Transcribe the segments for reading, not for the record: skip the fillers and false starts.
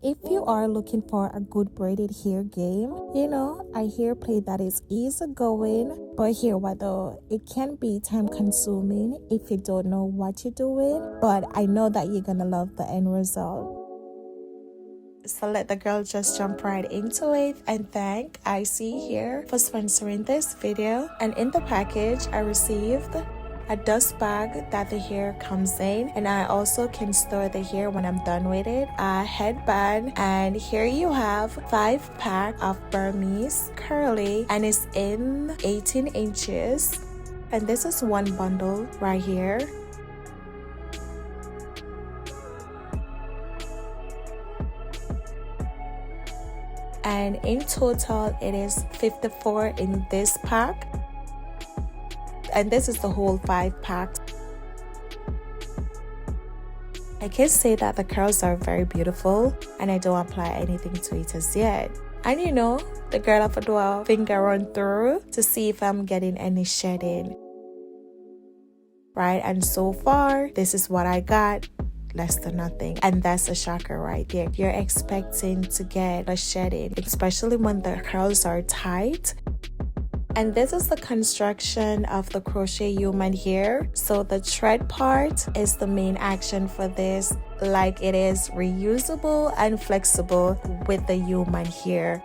If you are looking for a good braided hair game, a hair play that is easygoing, but here what though, it can be time consuming if you don't know what you're doing, but I know that you're gonna love the end result. So let the girl just jump right into it and thank ISEE Hair for sponsoring this video. And in the package I received a dust bag that the hair comes in, and I also can store the hair when I'm done with it, a headband, and here you have 5-pack of Burmese curly, and it's in 18 inches, and this is one bundle right here. And in total it is 54 in this pack, and this is the whole 5-pack. I can say that the curls are very beautiful, and I don't apply anything to it as yet. And the girl have to do a finger run through to see if I'm getting any shedding, right? And so far this is what I got, less than nothing, and that's a shocker right there. You're expecting to get a shedding, especially when the curls are tight. And this is the construction of the crochet human hair. So the thread part is the main action for this, like it is reusable and flexible with the human hair.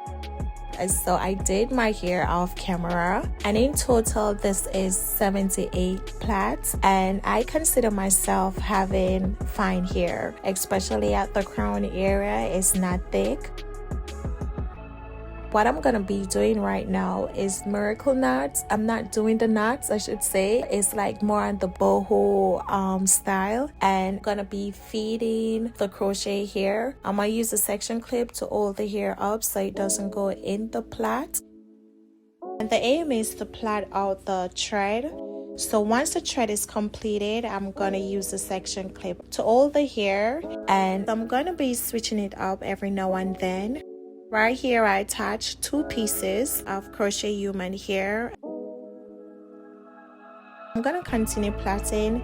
And so I did my hair off camera, and in total this is 78 plaits, and I consider myself having fine hair, especially at the crown area. It's not thick. What I'm gonna be doing right now is miracle knots. I'm not doing the knots, I should say. It's like more on the boho style, and I'm gonna be feeding the crochet hair. I'm gonna use a section clip to hold the hair up so it doesn't go in the plait. And the aim is to plait out the thread. So once the thread is completed, I'm gonna use the section clip to hold the hair, and I'm gonna be switching it up every now and then. Right here I attach 2 pieces of crochet human hair. I'm gonna continue plaiting.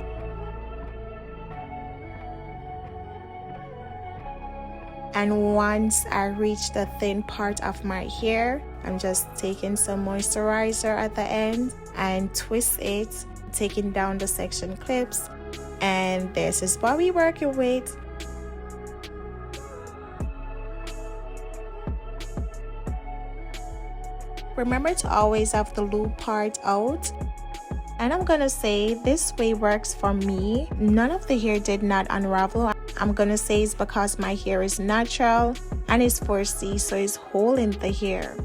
And once I reach the thin part of my hair, I'm just taking some moisturizer at the end and twist it, taking down the section clips, and this is what we're working with. Remember to always have the loop part out. And I'm gonna say this way works for me. None of the hair did not unravel. I'm gonna say it's because my hair is natural and it's 4C, so it's holding the hair.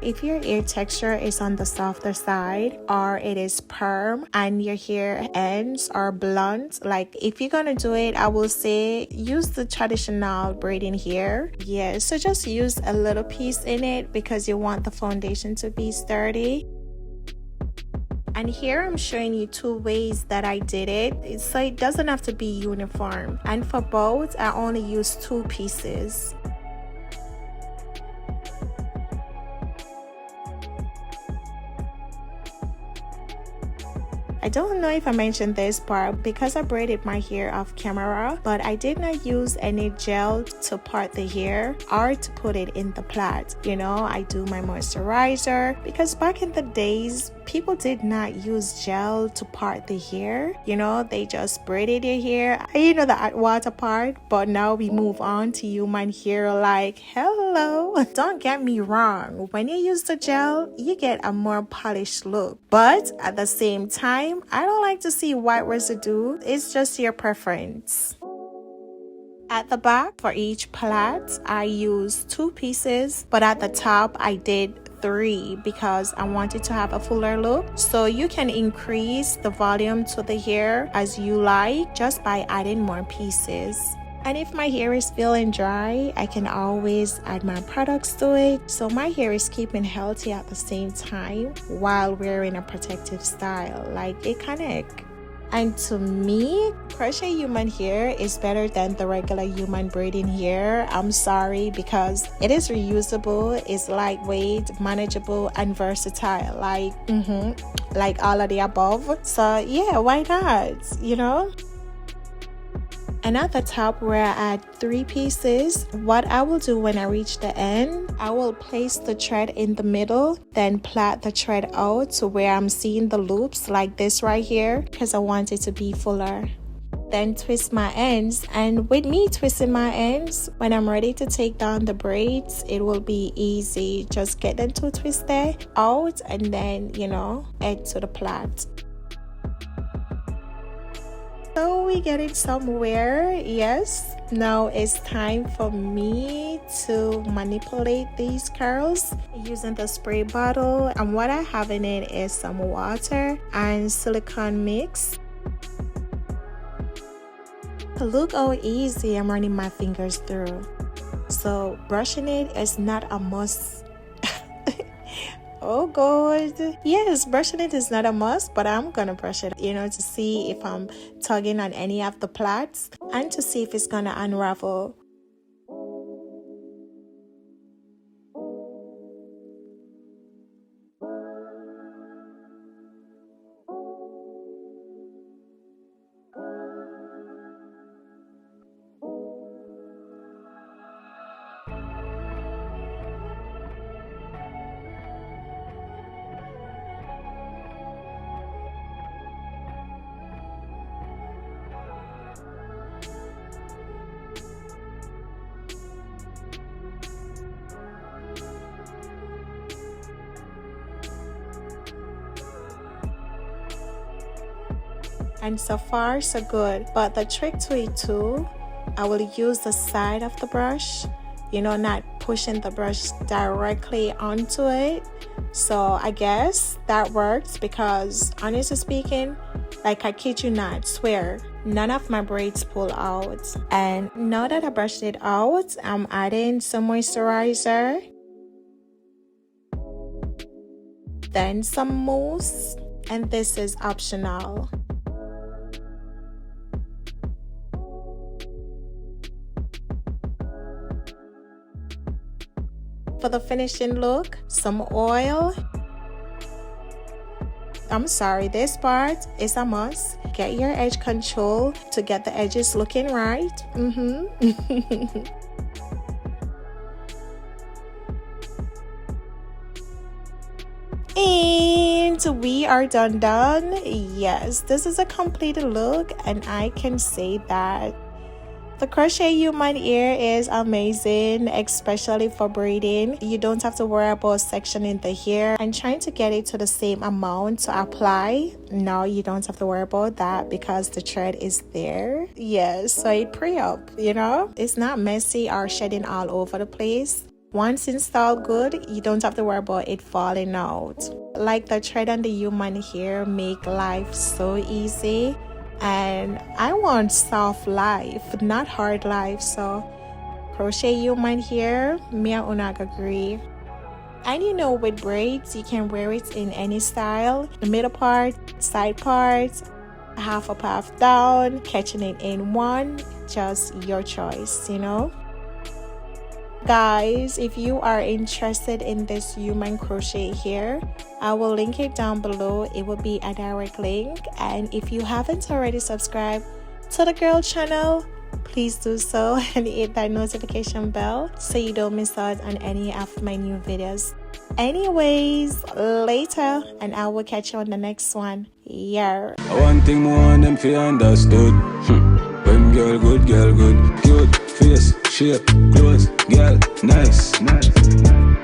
If your hair texture is on the softer side, or it is perm and your hair ends are blunt, like if you're gonna do it, I will say use the traditional braiding hair. Yeah, so just use a little piece in it because you want the foundation to be sturdy. And here I'm showing you 2 ways that I did it, so it doesn't have to be uniform. And for both, I only used 2 pieces. I don't know if I mentioned this part because I braided my hair off camera, but I did not use any gel to part the hair or to put it in the plait. I do my moisturizer because back in the days, people did not use gel to part the hair. They just braided their hair, the hot water part. But now we move on to human hair, like hello. Don't get me wrong, when you use the gel, you get a more polished look, but at the same time, I don't like to see white residue. It's just your preference. At the back for each plait, I used 2 pieces, but at the top I did 3 because I wanted to have a fuller look. So you can increase the volume to the hair as you like just by adding more pieces. And if my hair is feeling dry, I can always add my products to it. So my hair is keeping healthy at the same time while wearing a protective style, like a connect. And to me, crochet human hair is better than the regular human braiding hair. I'm sorry, because it is reusable, it's lightweight, manageable, and versatile. Like all of the above. So yeah, why not? And at the top where I add 3 pieces, what I will do when I reach the end, I will place the thread in the middle, then plait the thread out to where I'm seeing the loops like this right here, because I want it to be fuller. Then twist my ends, and with me twisting my ends, when I'm ready to take down the braids, it will be easy. Just get them to twist there out and then, you know, add to the plait. So we get it somewhere. Yes, now it's time for me to manipulate these curls using the spray bottle, and what I have in it is some water and silicone mix. Look how easy I'm running my fingers through. So brushing it is not a must. Oh god, yes, brushing it is not a must, but I'm gonna brush it, you know, to see if I'm tugging on any of the plaits and to see if it's gonna unravel. And so far so good, but the trick to it too, I will use the side of the brush, you know, not pushing the brush directly onto it. So I guess that works, because honestly speaking, like, I kid you not, swear, none of my braids pull out. And now that I brushed it out, I'm adding some moisturizer, then some mousse, and this is optional. For the finishing look, some oil. I'm sorry, this part is a must. Get your edge control to get the edges looking right. And we are done. Yes, this is a completed look, and I can say that the crochet human ear is amazing, especially for braiding. You don't have to worry about sectioning the hair and trying to get it to the same amount to apply. No, you don't have to worry about that because the thread is there. Yes, so it pre-up, you know, it's not messy or shedding all over the place. Once installed good, you don't have to worry about it falling out. Like the thread and the human hair make life so easy. And I want soft life, not hard life. So crochet human hair, me and Unag agree. And you know, with braids, you can wear it in any style. The middle part, side parts, half up, half down, catching it in one, just your choice, you know. Guys, if you are interested in this human crochet hair, I will link it down below. It will be a direct link. And if you haven't already subscribed to the girl channel, please do so and hit that notification bell so you don't miss out on any of my new videos. Anyways, later, and I will catch you on the next one. Yeah. One thing more on them feel understood. When girl good, cute, face, shape, clothes, girl, nice.